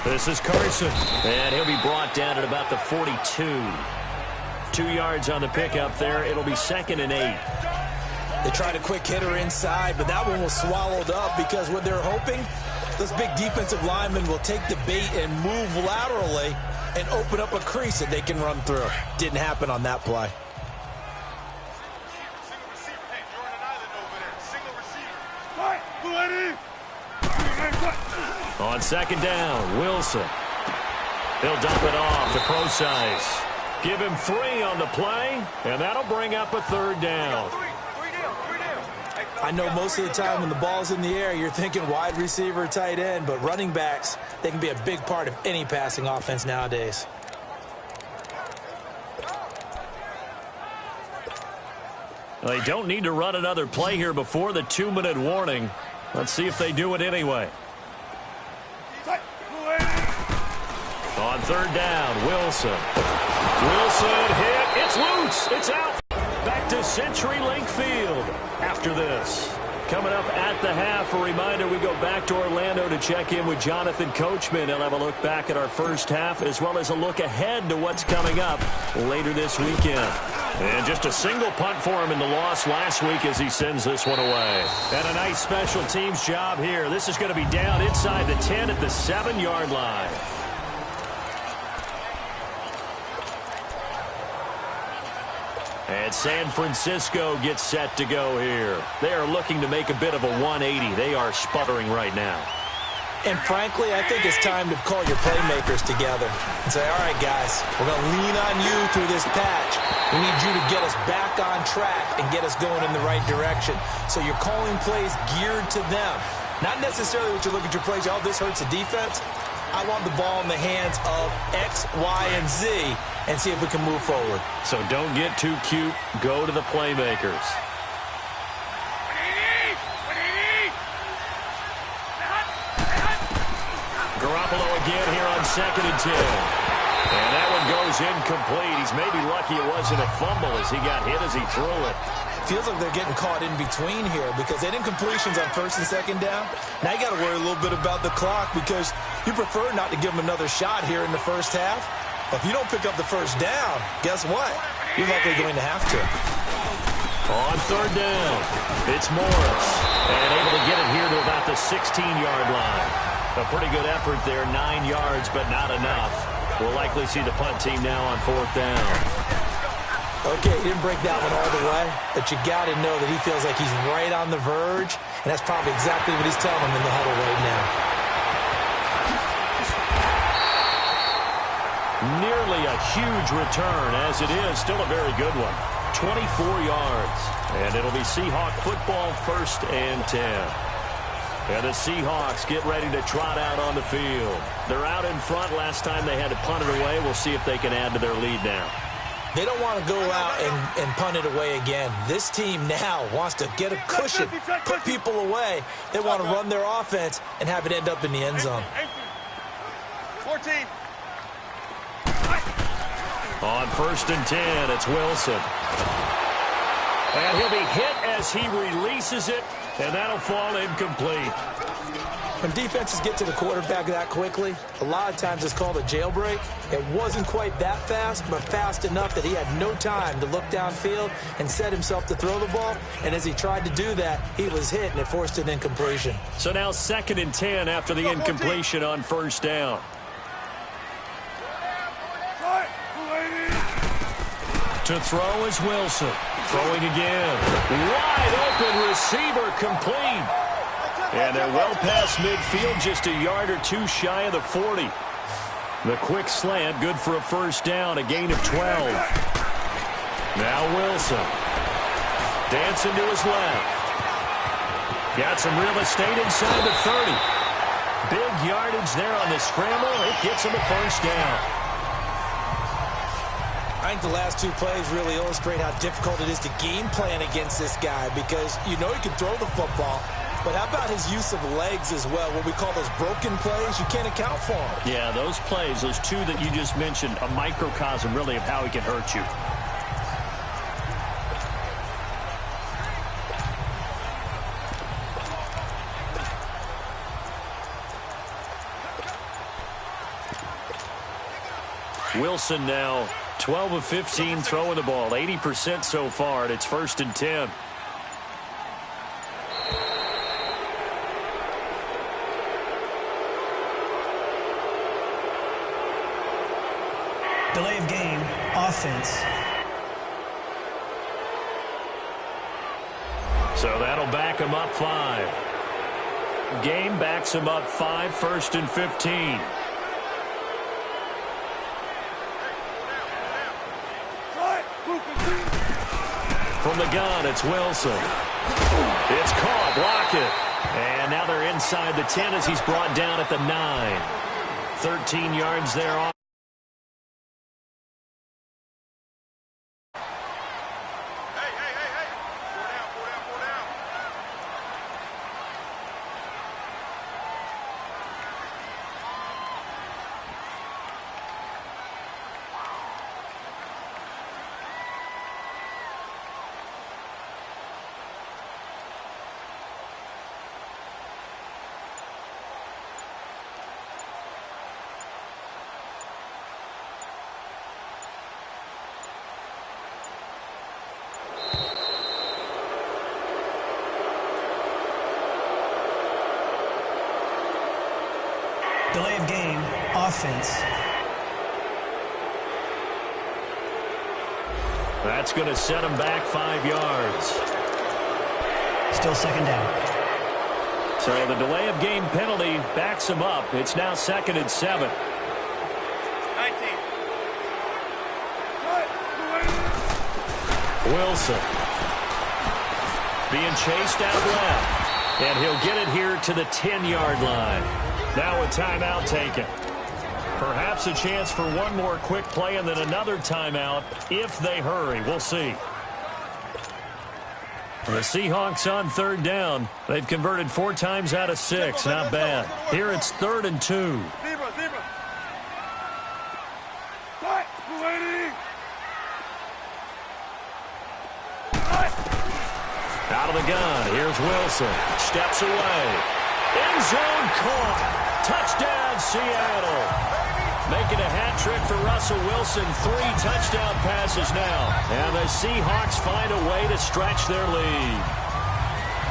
This is Carson, and he'll be brought down at about the 42. 2 yards on the pickup there. It'll be 2nd and 8. They tried a quick hitter inside, but that one was swallowed up because what they're hoping, those big defensive linemen will take the bait and move laterally and open up a crease that they can run through. Didn't happen on that play. On 2nd down, Wilson. He'll dump it off to Procise. Give him 3 on the play, and that'll bring up a 3rd down. I know most of the time when the ball's in the air, you're thinking wide receiver, tight end, but running backs, they can be a big part of any passing offense nowadays. They don't need to run another play here before the 2-minute warning. Let's see if they do it anyway. On 3rd down, Wilson. Wilson hit. It's loose. It's out. Back to CenturyLink Field after this. Coming up at the half, a reminder, we go back to Orlando to check in with Jonathan Coachman. He'll have a look back at our first half as well as a look ahead to what's coming up later this weekend. And just a single punt for him in the loss last week as he sends this one away. And a nice special teams job here. This is going to be down inside the 10 at the 7-yard line. And San Francisco gets set to go here. They are looking to make a bit of a 180. They are sputtering right now. And frankly, I think it's time to call your playmakers together and say, all right, guys, we're going to lean on you through this patch. We need you to get us back on track and get us going in the right direction. So you're calling plays geared to them. Not necessarily what you look at your plays, oh, this hurts the defense. I want the ball in the hands of X, Y, and Z and see if we can move forward. So don't get too cute. Go to the playmakers. Garoppolo again here on 2nd and 10. And that one goes incomplete. He's maybe lucky it wasn't a fumble as he got hit as he threw it. Feels like they're getting caught in between here because they had incompletions on 1st and 2nd down. Now you got to worry a little bit about the clock because you prefer not to give them another shot here in the first half. But if you don't pick up the 1st down, guess what? You're likely going to have to. On 3rd down, it's Morris. And able to get it here to about the 16-yard line. A pretty good effort there, 9 yards, but not enough. We'll likely see the punt team now on 4th down. Okay, he didn't break that one all the way, but you got to know that he feels like he's right on the verge, and that's probably exactly what he's telling him in the huddle right now. Nearly a huge return, as it is still a very good one. 24 yards, and it'll be Seahawk football 1st and 10. And the Seahawks get ready to trot out on the field. They're out in front. Last time they had to punt it away. We'll see if they can add to their lead now. They don't want to go out and punt it away again. This team now wants to get a cushion, put people away. They want to run their offense and have it end up in the end zone. 14. On 1st and 10, it's Wilson. And he'll be hit as he releases it, and that'll fall incomplete. When defenses get to the quarterback that quickly, a lot of times it's called a jailbreak. It wasn't quite that fast, but fast enough that he had no time to look downfield and set himself to throw the ball. And as he tried to do that, he was hit, and it forced an incompletion. So now 2nd and 10 after the incompletion on 1st down. To throw is Wilson. Throwing again. Wide open receiver complete. And they're well past midfield, just a yard or two shy of the 40. The quick slant, good for a 1st down, a gain of 12. Now Wilson. Dancing to his left. Got some real estate inside the 30. Big yardage there on the scramble. It gets him a 1st down. I think the last 2 plays really illustrate how difficult it is to game plan against this guy because you know he can throw the football. But how about his use of legs as well? What we call those broken plays, you can't account for them. Yeah, those plays, those 2 that you just mentioned, a microcosm really of how he can hurt you. Wilson now 12 of 15 throwing the ball, 80% so far, and it's 1st and 10. Delay of game, offense. So that'll back him up 5. Game backs him up 5, 1st and 15. From the gun, it's Wilson. It's caught, block it. And now they're inside the 10 as he's brought down at the 9. 13 yards there on. Delay of game, offense. That's going to set him back 5 yards. Still 2nd down. So the delay of game penalty backs him up. It's now 2nd and 7. 19. Wilson being chased out left. And he'll get it here to the 10-yard line. Now a timeout taken. Perhaps a chance for one more quick play and then another timeout if they hurry. We'll see. The Seahawks on 3rd down. They've converted 4 times out of 6. Not bad. Here it's 3rd and 2. Out of the gun. Here's Wilson. Steps away. End zone caught. Touchdown, Seattle. Making a hat trick for Russell Wilson. 3 touchdown passes now. And the Seahawks find a way to stretch their lead.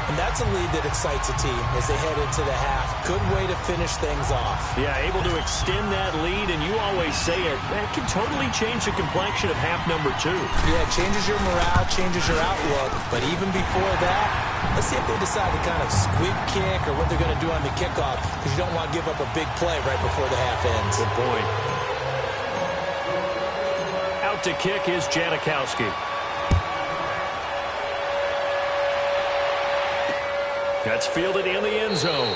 And that's a lead that excites a team as they head into the half. Good way to finish things off. Yeah, able to extend that lead, and you always say it, that can totally change the complexion of half number 2. Yeah, it changes your morale, changes your outlook. But even before that, let's see if they decide to kind of squib kick or what they're going to do on the kickoff, because you don't want to give up a big play right before the half ends. Good point. Out to kick is Janikowski. That's fielded in the end zone.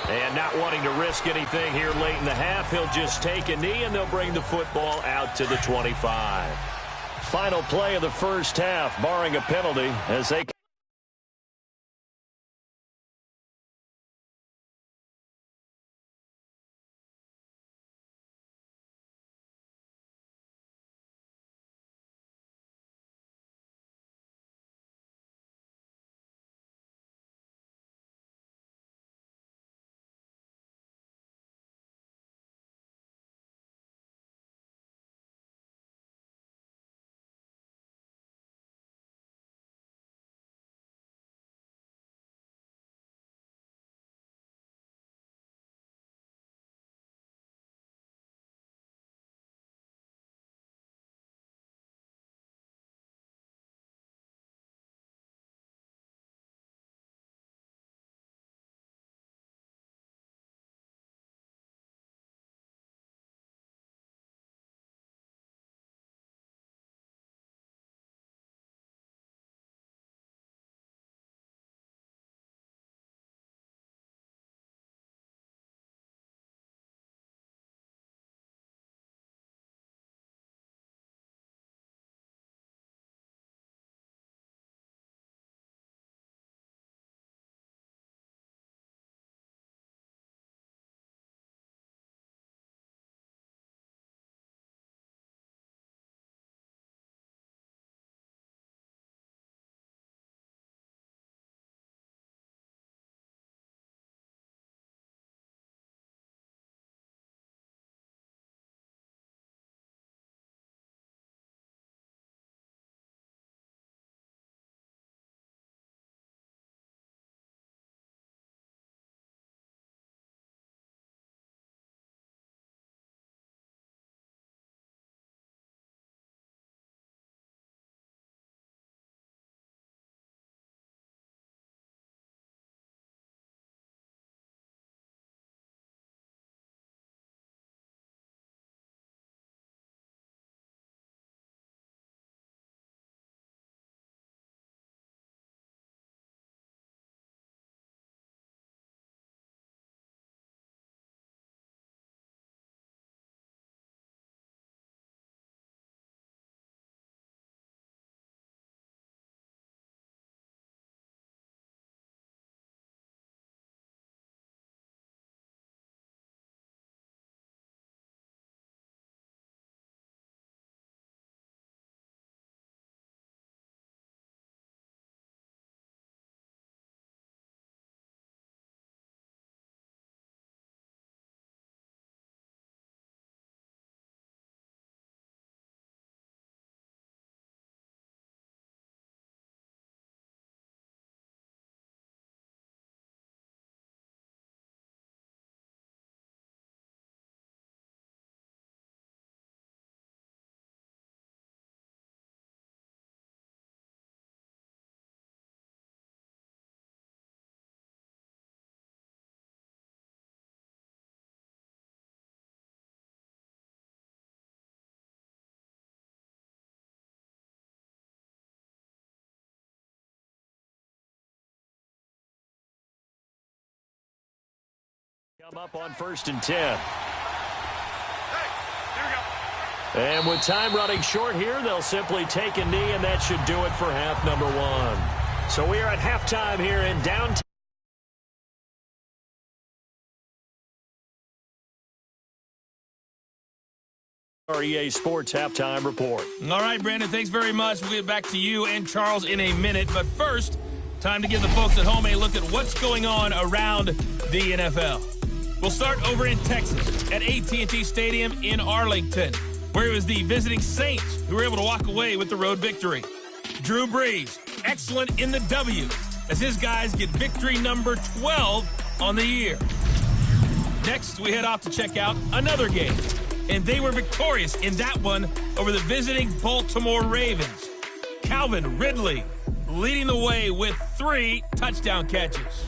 And not wanting to risk anything here late in the half, he'll just take a knee, and they'll bring the football out to the 25. Final play of the first half, barring a penalty, as they Come up on 1st and 10. Hey, here we go. And with time running short here, they'll simply take a knee, and that should do it for half number 1. So we are at halftime here in downtown. Our EA Sports halftime report. All right, Brandon, thanks very much. We'll get back to you and Charles in a minute. But first, time to give the folks at home a look at what's going on around the NFL. We'll start over in Texas at AT&T Stadium in Arlington, where it was the visiting Saints who were able to walk away with the road victory. Drew Brees, excellent in the W, as his guys get victory number 12 on the year. Next, we head off to check out another game, and they were victorious in that one over the visiting Baltimore Ravens. Calvin Ridley leading the way with 3 touchdown catches.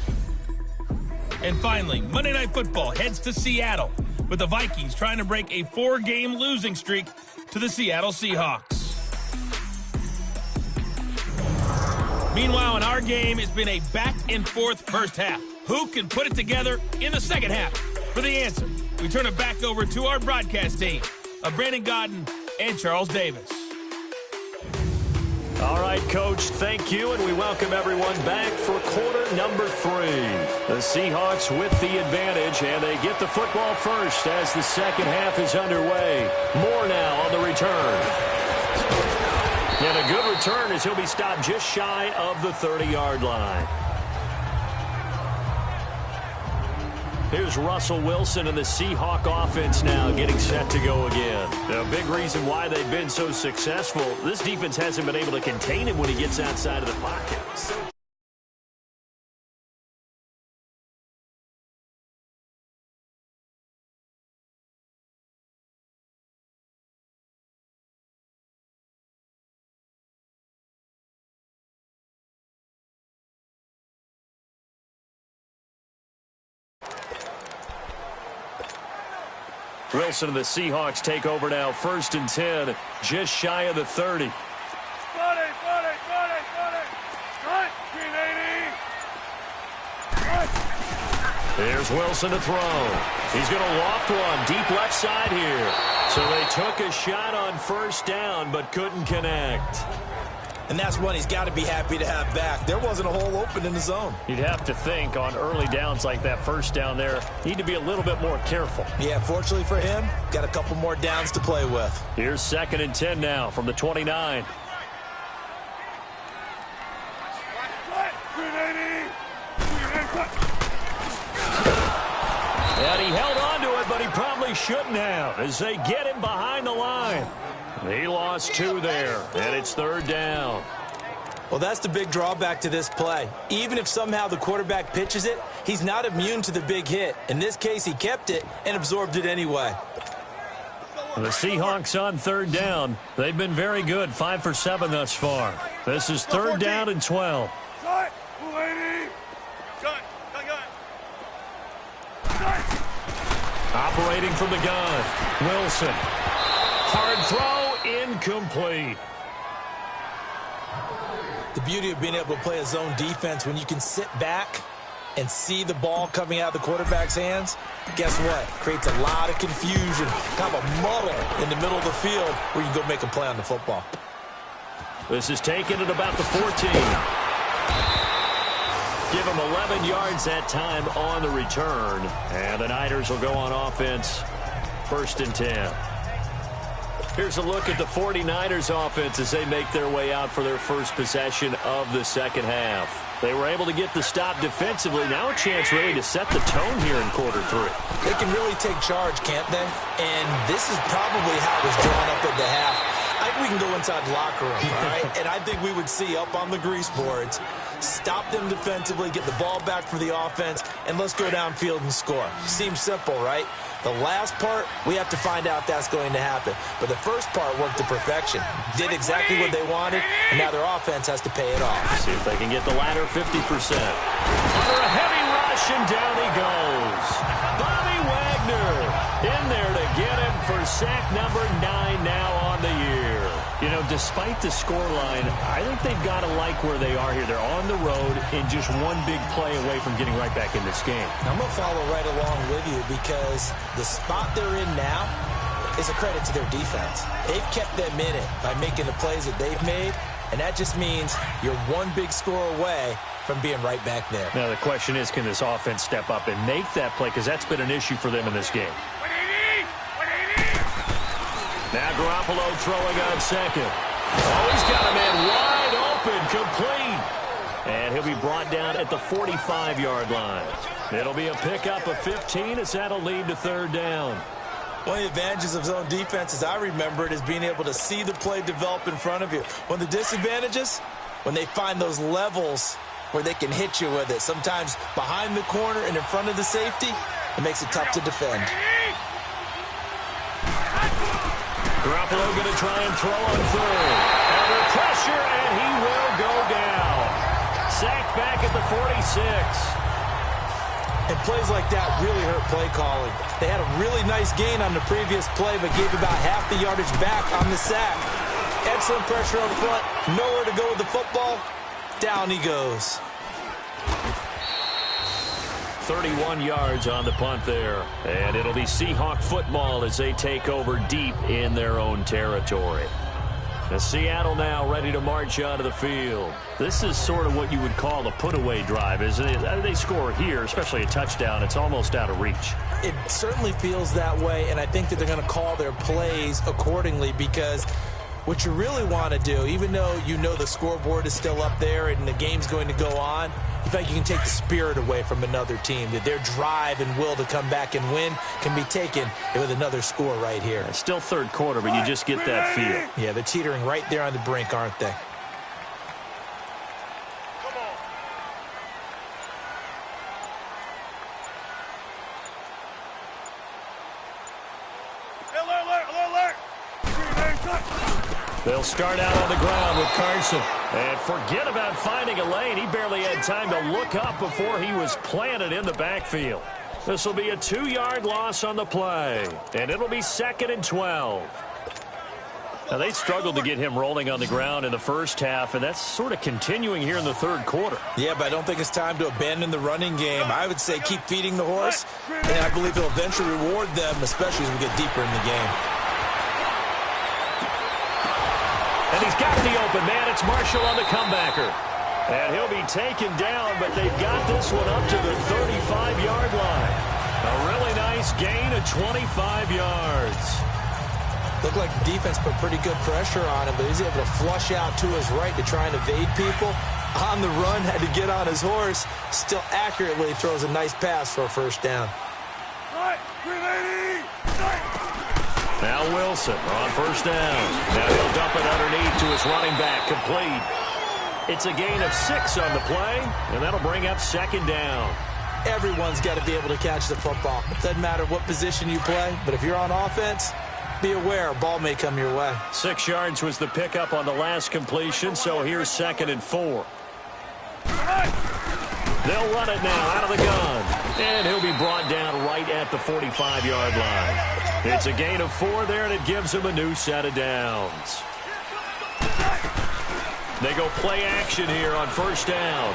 And finally, Monday Night Football heads to Seattle, with the Vikings trying to break a 4-game losing streak to the Seattle Seahawks. Meanwhile, in our game, it's been a back-and-forth first half. Who can put it together in the second half? For the answer, we turn it back over to our broadcast team of Brandon Godden and Charles Davis. All right, Coach, thank you, and we welcome everyone back for quarter number 3. The Seahawks with the advantage, and they get the football first as the second half is underway. Moore now on the return. And a good return as he'll be stopped just shy of the 30-yard line. Here's Russell Wilson and the Seahawk offense now getting set to go again. A big reason why they've been so successful, this defense hasn't been able to contain him when he gets outside of the pocket. Wilson and the Seahawks take over now, 1st and 10, just shy of the 30. 40. Right, green 80. Right. There's Wilson to throw. He's going to loft one deep left side here. So they took a shot on 1st down, but couldn't connect. And that's one he's got to be happy to have back. There wasn't a hole open in the zone. You'd have to think on early downs like that 1st down there, need to be a little bit more careful. Yeah, fortunately for him, got a couple more downs to play with. Here's 2nd and 10 now from the 29. Right, green 80. And he held on to it, but he probably shouldn't have as they get him behind the line. He lost 2 there, and it's 3rd down. Well, that's the big drawback to this play. Even if somehow the quarterback pitches it, he's not immune to the big hit. In this case, he kept it and absorbed it anyway. The Seahawks on 3rd down. They've been very good, 5 for 7 thus far. This is 3rd down and 12. Right, 80. Gun. Operating from the gun, Wilson. Hard throw, incomplete. The beauty of being able to play a zone defense when you can sit back and see the ball coming out of the quarterback's hands, guess what? Creates a lot of confusion, kind of a muddle in the middle of the field where you can go make a play on the football. This is taken at about the 14. Give him 11 yards that time on the return. And the Niners will go on offense, 1st and 10. Here's a look at the 49ers offense as they make their way out for their first possession of the second half. They were able to get the stop defensively. Now a chance really to set the tone here in quarter 3. They can really take charge, can't they? And this is probably how it was drawn up at the half. I think we can go inside the locker room, all right? And I think we would see up on the grease boards, stop them defensively, get the ball back for the offense, and let's go downfield and score. Seems simple, right? The last part, we have to find out if that's going to happen. But the first part worked to perfection. Did exactly what they wanted, and now their offense has to pay it off. See if they can get the latter 50%. Under a heavy rush, and down he goes. Bobby Wagner in there to get him for sack number 9 now on the year. You know, despite the scoreline, I think they've got to like where they are here. They're on the road and just one big play away from getting right back in this game. I'm going to follow right along with you because the spot they're in now is a credit to their defense. They've kept them in it by making the plays that they've made, and that just means you're one big score away from being right back there. Now, the question is, can this offense step up and make that play? Because that's been an issue for them in this game. Now Garoppolo throwing on second. Oh, he's got a man wide open, complete. And he'll be brought down at the 45-yard line. It'll be a pickup of 15 as that'll lead to third down. One of the advantages of zone defense, as I remember it, is being able to see the play develop in front of you. One of the disadvantages, when they find those levels where they can hit you with it, sometimes behind the corner and in front of the safety, it makes it tough to defend. Garoppolo going to try and throw on third. Under pressure, and he will go down. Sacked back at the 46. And plays like that really hurt play calling. They had a really nice gain on the previous play, but gave about half the yardage back on the sack. Excellent pressure up front. Nowhere to go with the football. Down he goes. 31 yards on the punt there. And it'll be Seahawk football as they take over deep in their own territory. Now Seattle now ready to march out of the field. This is sort of what you would call a put-away drive, isn't it? They score here, especially a touchdown. It's almost out of reach. It certainly feels that way, and I think that they're going to call their plays accordingly because what you really want to do, even though you know the scoreboard is still up there and the game's going to go on, you feel like you can take the spirit away from another team, that their drive and will to come back and win can be taken with another score right here. It's still third quarter, but you just get that feel. Yeah, they're teetering right there on the brink, aren't they? They'll start out on the ground with Carson. And forget about finding a lane. He barely had time to look up before he was planted in the backfield. This will be a 2-yard loss on the play. And it'll be 2nd and 12. Now, they struggled to get him rolling on the ground in the first half, and that's sort of continuing here in the third quarter. Yeah, but I don't think it's time to abandon the running game. I would say keep feeding the horse, and I believe he'll eventually reward them, especially as we get deeper in the game. And he's got the open man. It's Marshall on the comebacker. And he'll be taken down, but they've got this one up to the 35-yard line. A really nice gain of 25 yards. Looked like the defense put pretty good pressure on him, but he's able to flush out to his right to try and evade people. On the run, had to get on his horse. Still accurately throws a nice pass for a first down. Now Wilson on first down. Now he'll dump it underneath to his running back, complete. It's a gain of 6 on the play, and that'll bring up 2nd down. Everyone's got to be able to catch the football. Doesn't matter what position you play, but if you're on offense, be aware, a ball may come your way. 6 yards was the pickup on the last completion, so here's 2nd and 4. They'll run it now out of the gun. And he'll be brought down right at the 45-yard line. It's a gain of 4 there, and it gives him a new set of downs. They go play action here on first down.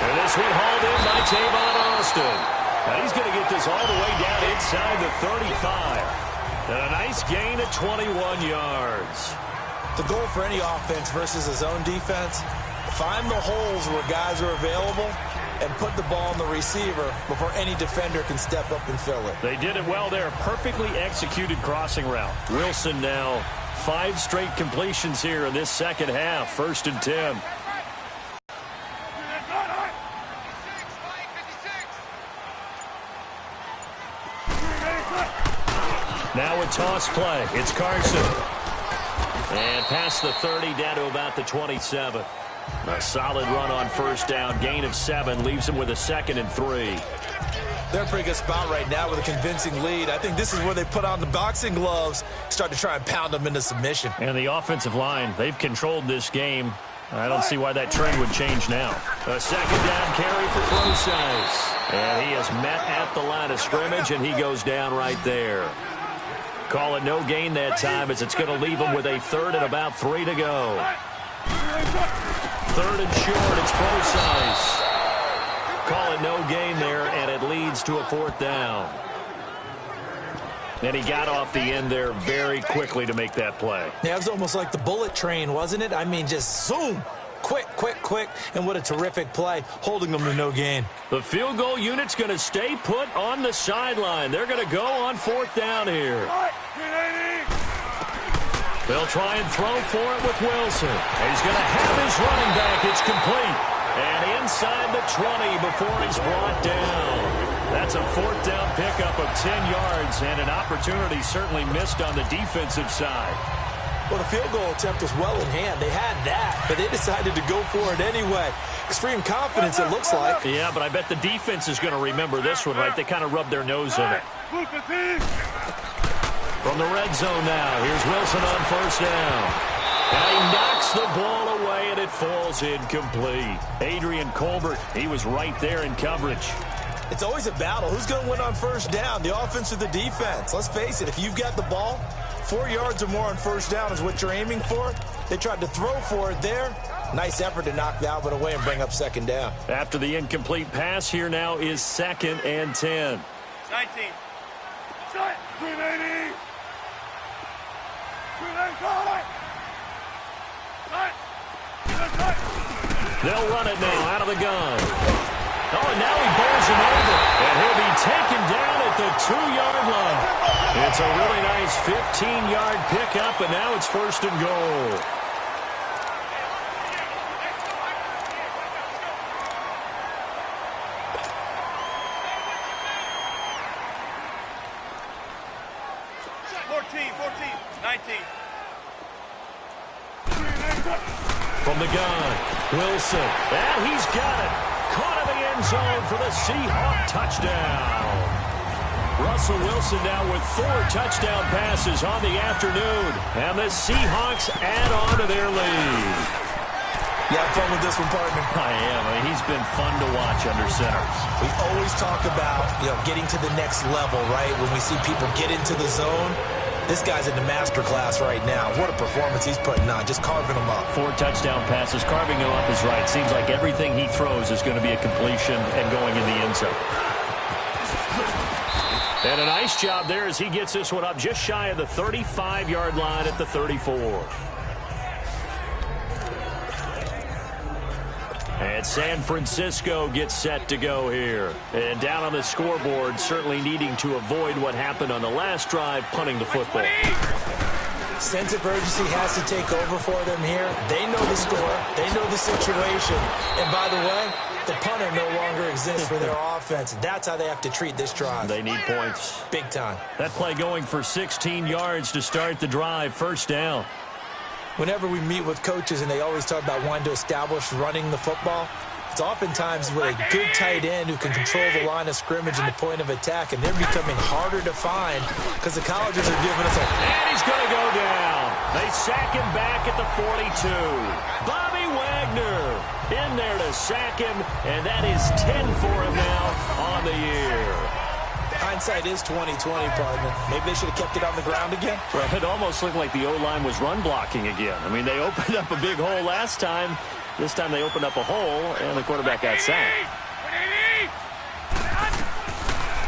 And this one hauled in by Tavon Austin. Now he's going to get this all the way down inside the 35. And a nice gain of 21 yards. The goal for any offense versus a zone defense, find the holes where guys are available and put the ball on the receiver before any defender can step up and fill it. They did it well there. Perfectly executed crossing route. Wilson now 5 straight completions here in this second half. 1st and 10. Now a toss play. It's Carson. And past the 30, down to about the 27. A solid run on first down. Gain of 7 leaves him with a 2nd and 3. They're in a pretty good spot right now with a convincing lead. I think this is where they put on the boxing gloves, start to try and pound them into submission. And the offensive line, they've controlled this game. I don't see why that trend would change now. A 2nd down carry for Procise. And he is met at the line of scrimmage, and he goes down right there. Call it no gain that time as it's going to leave them with a third and about 3 to go. Third and short, it's precise. Call it no gain there, and it leads to a 4th down. And he got off the end there very quickly to make that play. Yeah, it was almost like the bullet train, wasn't it? I mean, just zoom. Quick, quick, quick. And what a terrific play, holding them to no gain. The field goal unit's going to stay put on the sideline. They're going to go on 4th down here. They'll try and throw for it with Wilson. He's going to have his running back. It's complete. And inside the 20 before he's brought down. That's a 4th down pickup of 10 yards and an opportunity certainly missed on the defensive side. Well, the field goal attempt was well in hand. They had that, but they decided to go for it anyway. Extreme confidence, it looks like. Yeah, but I bet the defense is going to remember this one, right? They kind of rubbed their nose in it. From the red zone now, here's Wilson on 1st down. And he knocks the ball away, and it falls incomplete. Adrian Colbert, he was right there in coverage. It's always a battle. Who's going to win on 1st down, the offense or the defense? Let's face it, if you've got the ball, 4 yards or more on 1st down is what you're aiming for. They tried to throw for it there. Nice effort to knock that one away and bring up 2nd down. After the incomplete pass, here now is 2nd and 10. 19. Shot. 380. 380. They'll run it now out of the gun. Oh, and now he bears him over. And he'll be taken down at the 2-yard line. It's a really nice 15-yard pickup, and now it's 1st and goal. From the gun, Wilson. And he's got it. Caught in the end zone for the Seahawk touchdown. Russell Wilson now with 4 touchdown passes on the afternoon. And the Seahawks add on to their lead. You have fun with this one, partner? I am. I mean, he's been fun to watch under center. We always talk about, getting to the next level, right? When we see people get into the zone. This guy's in the master class right now. What a performance he's putting on, just carving them up. 4 touchdown passes. Carving them up is right. Seems like everything he throws is going to be a completion and going in the end zone. And a nice job there as he gets this one up just shy of the 35-yard line at the 34. And San Francisco gets set to go here. And down on the scoreboard, certainly needing to avoid what happened on the last drive, punting the football. Sense of urgency has to take over for them here. They know the score. They know the situation. And by the way, the punter no longer exists for their offense. That's how they have to treat this drive. They need points. Big time. That play going for 16 yards to start the drive. 1st down. Whenever we meet with coaches and they always talk about wanting to establish running the football, it's oftentimes with a good tight end who can control the line of scrimmage and the point of attack, and they're becoming harder to find because the colleges are giving us a... And he's going to go down. They sack him back at the 42. Bobby Wagner in there to sack him, and that is 10 for him now on the year. Hindsight is 20/20, partner. Maybe they should have kept it on the ground again. Well, it almost looked like the O-line was run blocking again. I mean, they opened up a big hole last time. This time they opened up a hole, and the quarterback got sacked.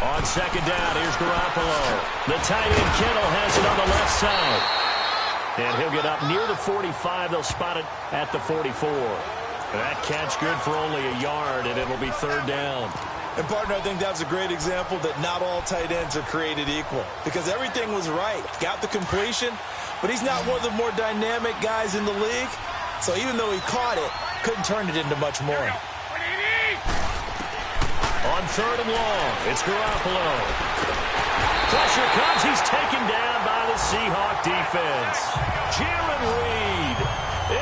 On 2nd down, here's Garoppolo. The tight end Kittle has it on the left side. And he'll get up near the 45. They'll spot it at the 44. That catch good for only a yard, and it'll be 3rd down. And, partner, I think that's a great example that not all tight ends are created equal because everything was right. Got the completion, but he's not one of the more dynamic guys in the league. So even though he caught it, couldn't turn it into much more. On 3rd and long, it's Garoppolo. Pressure comes. He's taken down by the Seahawk defense. Jaron Reed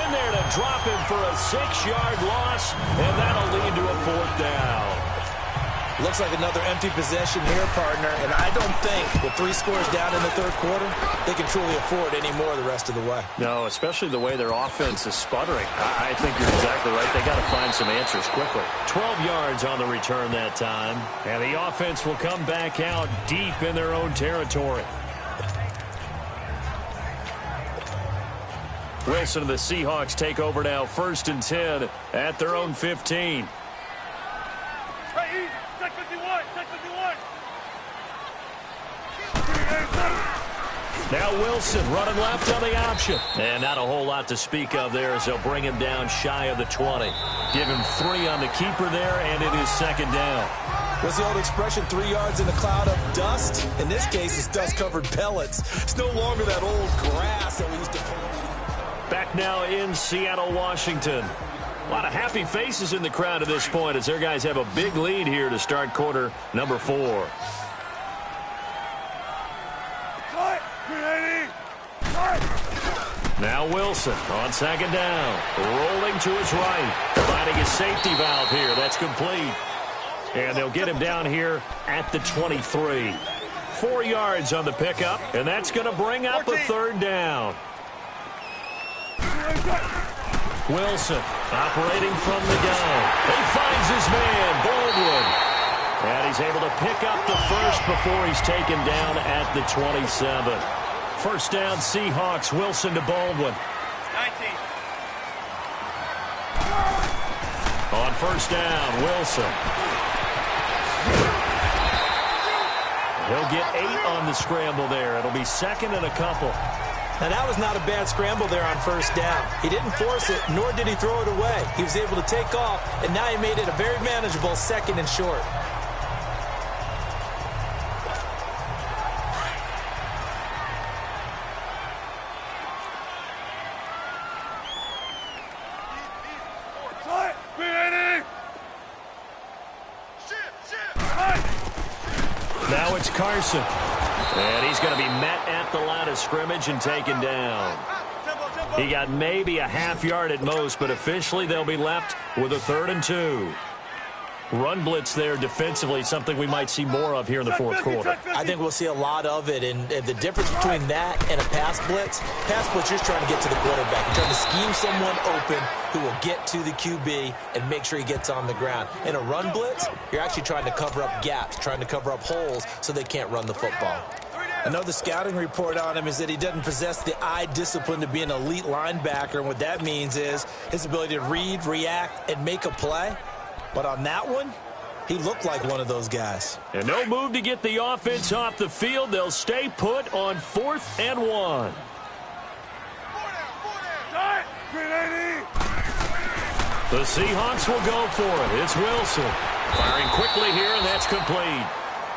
in there to drop him for a 6-yard loss, and that'll lead to a 4th down. Looks like another empty possession here, partner, and I don't think with 3 scores down in the 3rd quarter, they can truly afford any more the rest of the way. No, especially the way their offense is sputtering. I think you're exactly right. They got to find some answers quickly. 12 yards on the return that time, and the offense will come back out deep in their own territory. Wilson and the Seahawks take over now, 1st and 10 at their own 15. Hey, easy. Take 51. Take 51. Now Wilson running left on the option. And not a whole lot to speak of there as they'll bring him down shy of the 20. Give him 3 on the keeper there, and it is 2nd down. What's the old expression, 3 yards in a cloud of dust? In this case, it's dust-covered pellets. It's no longer that old grass that we used to play. Back now in Seattle, Washington. A lot of happy faces in the crowd at this point as their guys have a big lead here to start quarter number 4. Now Wilson on 2nd down. Rolling to his right. Finding his safety valve here. That's complete. And they'll get him down here at the 23. 4 yards on the pickup, and that's going to bring up a 3rd down. Wilson operating from the gun. He finds his man, Baldwin. And he's able to pick up the first before he's taken down at the 27. 1st down, Seahawks. Wilson to Baldwin. 19. On 1st down, Wilson. He'll get 8 on the scramble there. It'll be 2nd and a couple. Now, that was not a bad scramble there on 1st down. He didn't force it, nor did he throw it away. He was able to take off, and now he made it a very manageable 2nd and short. Now it's Carson. And he's going to be met at the line of scrimmage and taken down. He got maybe a half yard at most, but officially they'll be left with a 3rd and 2. Run blitz there defensively, something we might see more of here in the 4th quarter. I think we'll see a lot of it, and the difference between that and a pass blitz, you're just trying to get to the quarterback. You're trying to scheme someone open who will get to the QB and make sure he gets on the ground. In a run blitz, you're actually trying to cover up gaps, trying to cover up holes so they can't run the football. I know the scouting report on him is that he doesn't possess the eye discipline to be an elite linebacker, and what that means is his ability to read, react, and make a play. But on that one, he looked like one of those guys. And no move to get the offense off the field. They'll stay put on 4th and 1. The Seahawks will go for it. It's Wilson. Firing quickly here, and that's complete.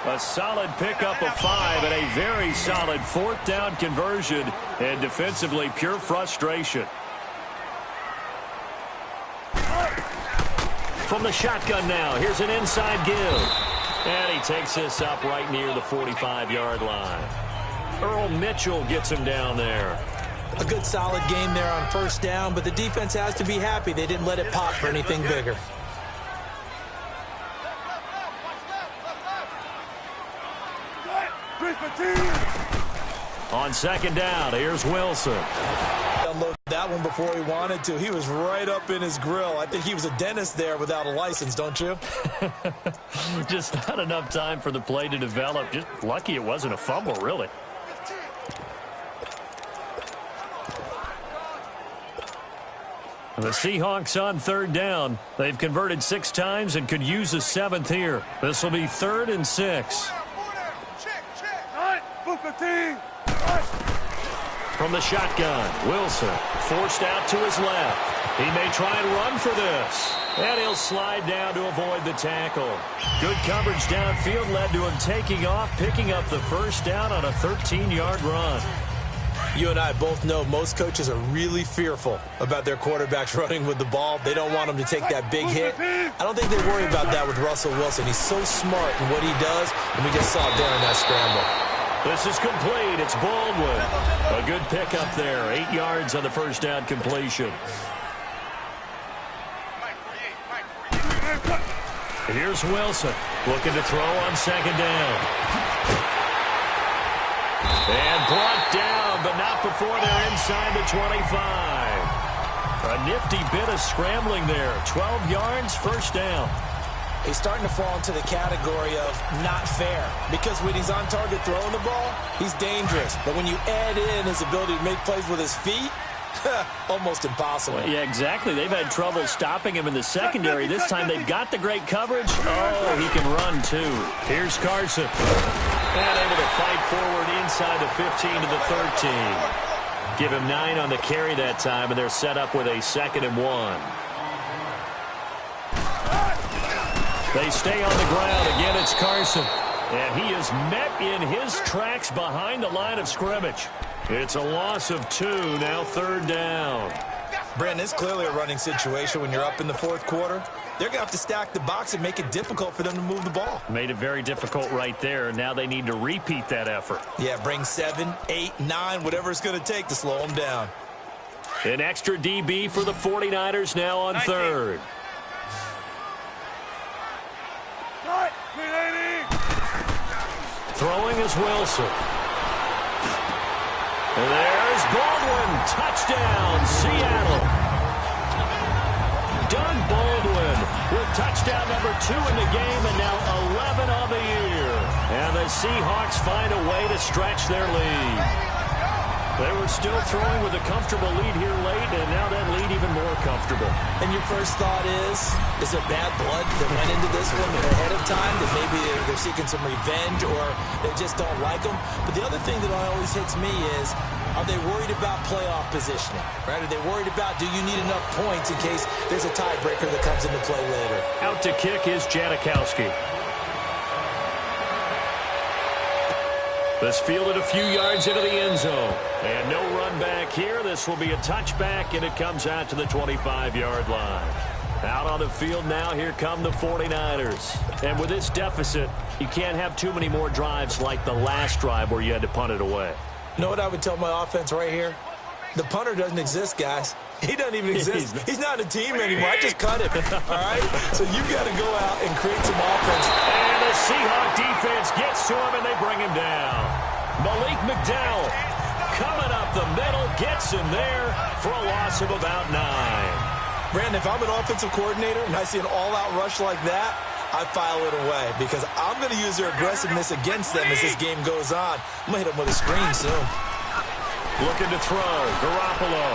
A solid pickup of 5 and a very solid 4th down conversion. And defensively, pure frustration. From the shotgun now, here's an inside give. And he takes this up right near the 45-yard line. Earl Mitchell gets him down there. A good solid game there on 1st down, but the defense has to be happy they didn't let it pop for anything bigger. On 2nd down, here's Wilson. Unload that one before he wanted to. He was right up in his grill. I think he was a dentist there without a license, don't you? Just not enough time for the play to develop. Just lucky it wasn't a fumble, really. The Seahawks on 3rd down. They've converted 6 times and could use a 7th here. This will be 3rd and 6. From the shotgun, Wilson forced out to his left. He may try and run for this. And he'll slide down to avoid the tackle. Good coverage downfield led to him taking off, picking up the 1st down on a 13-yard run. You and I both know most coaches are really fearful about their quarterbacks running with the ball. They don't want them to take that big hit. I don't think they worry about that with Russell Wilson. He's so smart in what he does, and we just saw it there in that scramble. This is complete. It's Baldwin. A good pickup there. 8 yards on the 1st down completion. Here's Wilson looking to throw on 2nd down. And brought down, but not before they're inside the 25. A nifty bit of scrambling there. 12 yards, 1st down. He's starting to fall into the category of not fair, because when he's on target throwing the ball, he's dangerous. But when you add in his ability to make plays with his feet, Almost impossible. Well, yeah, exactly. They've had trouble stopping him in the secondary. This time they've got the great coverage. Oh, he can run, too. Here's Carson. And able to fight forward inside the 15 to the 13. Give him 9 on the carry that time, and they're set up with a 2nd and 1. They stay on the ground. Again, it's Carson. And he is met in his tracks behind the line of scrimmage. It's a loss of 2, now 3rd down. Brandon, it's clearly a running situation when you're up in the 4th quarter. They're going to have to stack the box and make it difficult for them to move the ball. Made it very difficult right there. Now they need to repeat that effort. Yeah, bring 7, 8, 9, whatever it's going to take to slow them down. An extra DB for the 49ers now on 3rd. Throwing is Wilson. And there's Baldwin. Touchdown, Seattle. Doug Baldwin with touchdown number 2 in the game and now 11 on the year. And the Seahawks find a way to stretch their lead. They were still throwing with a comfortable lead here late, and now that lead even more comfortable. And your first thought is there bad blood that went into this one ahead of time, that maybe they're seeking some revenge or they just don't like them? But the other thing that always hits me is, are they worried about playoff positioning? Right? Are they worried about, do you need enough points in case there's a tiebreaker that comes into play later? Out to kick is Janikowski. This fielded a few yards into the end zone. And no run back here. This will be a touchback, and it comes out to the 25-yard line. Out on the field now, here come the 49ers. And with this deficit, you can't have too many more drives like the last drive where you had to punt it away. You know what I would tell my offense right here? The punter doesn't exist, guys. He doesn't even exist. He's not a team anymore. I just cut him. All right? So you got to go out and create some offense. And the Seahawk defense gets to him, and they bring him down. Malik McDowell coming up the middle, gets him there for a loss of about 9. Brandon, if I'm an offensive coordinator and I see an all-out rush like that, I file it away because I'm going to use their aggressiveness against them as this game goes on. I'm going to hit them with a screen soon. Looking to throw. Garoppolo.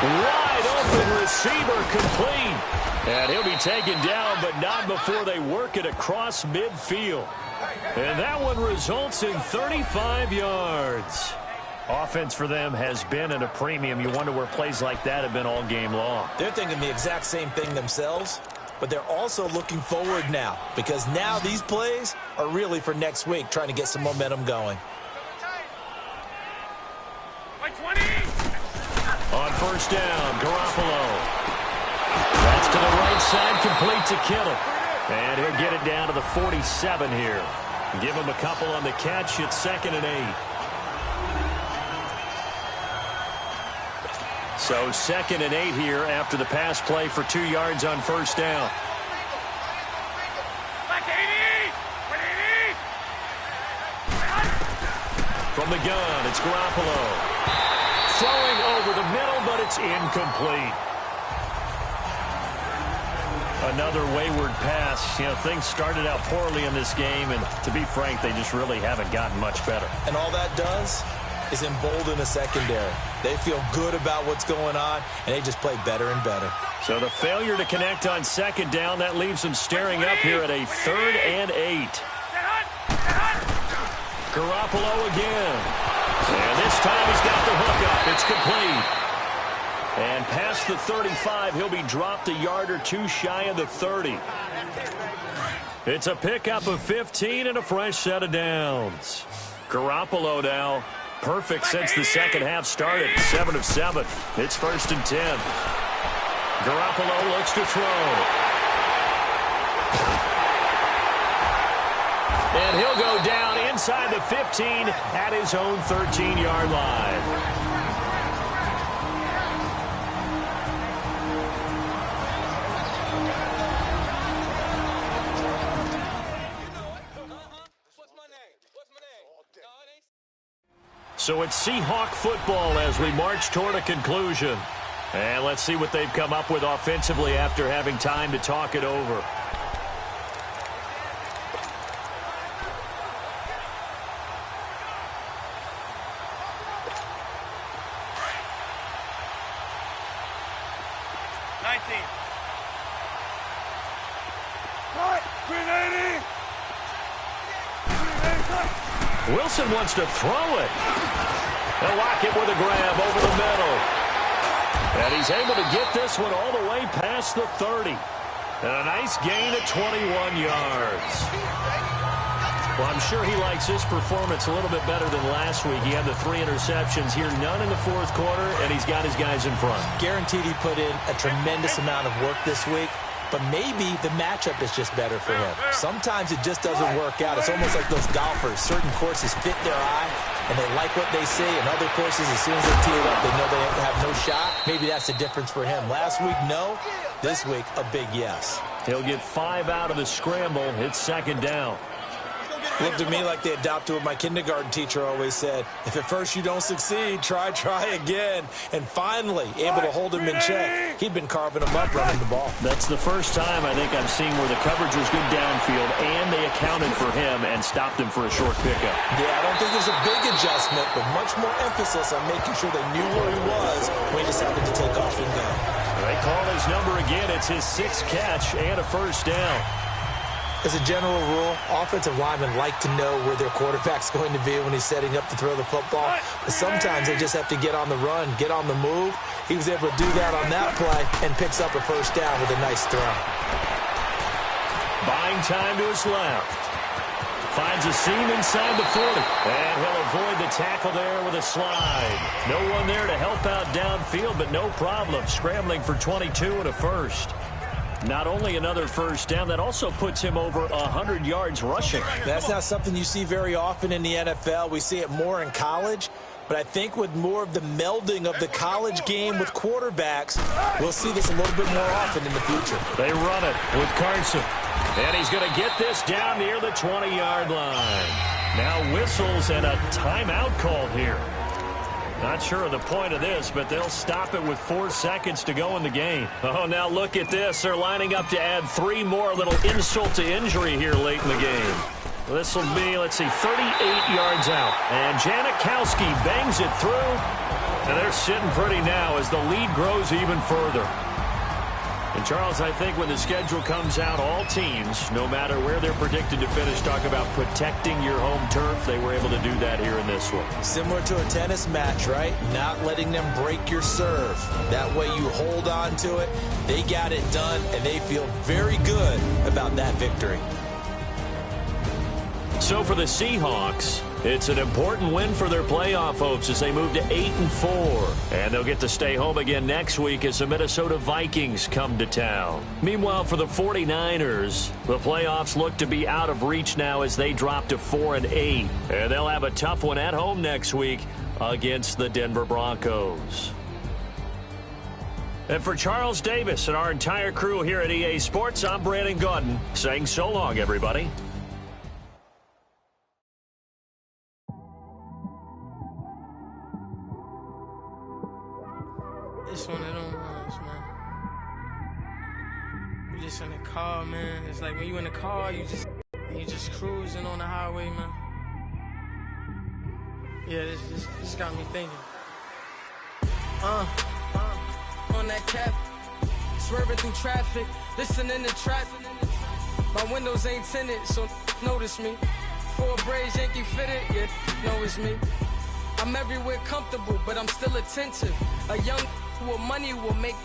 Wide open receiver complete. And he'll be taken down, but not before they work it across midfield. And that one results in 35 yards. Offense for them has been at a premium. You wonder where plays like that have been all game long. They're thinking the exact same thing themselves, but they're also looking forward now because now these plays are really for next week, trying to get some momentum going. On first down, Garoppolo. That's to the right side, complete to Kittle. And he'll get it down to the 47 here. Give him a couple on the catch. It's 2nd and 8. So 2nd and 8 here after the pass play for 2 yards on first down. From the gun, it's Garoppolo. Throwing over the middle, but it's incomplete. Another wayward pass. You know, things started out poorly in this game, and to be frank, they just really haven't gotten much better. And all that does is embolden the secondary. They feel good about what's going on, and they just play better and better. So the failure to connect on 2nd down, that leaves them staring up here at a 3rd and 8. Garoppolo again. And this time he's got the hook up. It's complete. And past the 35, he'll be dropped a yard or 2 shy of the 30. It's a pickup of 15 and a fresh set of downs. Garoppolo now perfect since the second half started. 7 of 7. It's 1st and 10. Garoppolo looks to throw. And he'll go down inside the 15 at his own 13-yard line. So it's Seahawk football as we march toward a conclusion. And let's see what they've come up with offensively after having time to talk it over. Wilson wants to throw it. They'll lock it with a grab over the middle. And he's able to get this one all the way past the 30. And a nice gain of 21 yards. Well, I'm sure he likes this performance a little bit better than last week. He had the 3 interceptions here, none in the fourth quarter, and he's got his guys in front. Guaranteed he put in a tremendous amount of work this week, but maybe the matchup is just better for him. Sometimes it just doesn't work out. It's almost like those golfers. Certain courses fit their eye, and they like what they see, and other courses, as soon as they tee it up, they know they have no shot. Maybe that's the difference for him. Last week, no. This week, a big yes. He'll get 5 out of the scramble. It's second down. Looked to me like they adopted what my kindergarten teacher always said. If at first you don't succeed, try again. And finally, able to hold him in check. He'd been carving him up running the ball. That's the first time I think I've seen where the coverage was good downfield and they accounted for him and stopped him for a short pickup. Yeah, I don't think there's a big adjustment, but much more emphasis on making sure they knew where he was when he decided to take off and go. They call his number again. It's his 6th catch and a first down. As a general rule, offensive linemen like to know where their quarterback's going to be when he's setting up to throw the football. But sometimes they just have to get on the run, get on the move. He was able to do that on that play and picks up a first down with a nice throw. Buying time to his left. Finds a seam inside the 40. And he'll avoid the tackle there with a slide. No one there to help out downfield, but no problem. Scrambling for 22 and a first. Not only another first down, that also puts him over 100 yards rushing. That's not something you see very often in the NFL. We see it more in college. But I think with more of the melding of the college game with quarterbacks, we'll see this a little bit more often in the future. They run it with Carson. And he's going to get this down near the 20-yard line. Now whistles and a timeout called here. Not sure of the point of this, but they'll stop it with 4 seconds to go in the game. Oh, now look at this. They're lining up to add 3 more, little insult to injury here late in the game. This will be, let's see, 38 yards out. And Janikowski bangs it through. And they're sitting pretty now as the lead grows even further. And, Charles, I think when the schedule comes out, all teams, no matter where they're predicted to finish, talk about protecting your home turf. They were able to do that here in this one. Similar to a tennis match, right? Not letting them break your serve. That way you hold on to it. They got it done, and they feel very good about that victory. So for the Seahawks, it's an important win for their playoff hopes as they move to 8-4. And they'll get to stay home again next week as the Minnesota Vikings come to town. Meanwhile, for the 49ers, the playoffs look to be out of reach now as they drop to 4-8. And they'll have a tough one at home next week against the Denver Broncos. And for Charles Davis and our entire crew here at EA Sports, I'm Brandon Gaudin saying so long, everybody. It's one of them ones, man. You just in the car, man. It's like when you in the car, you just cruising on the highway, man. Yeah, this got me thinking. On that cap, swerving through traffic, listening to trap. My windows ain't tinted, so notice me. 4 braids, Yankee fitted, yeah, know it's me. I'm everywhere comfortable, but I'm still attentive. A young with money will make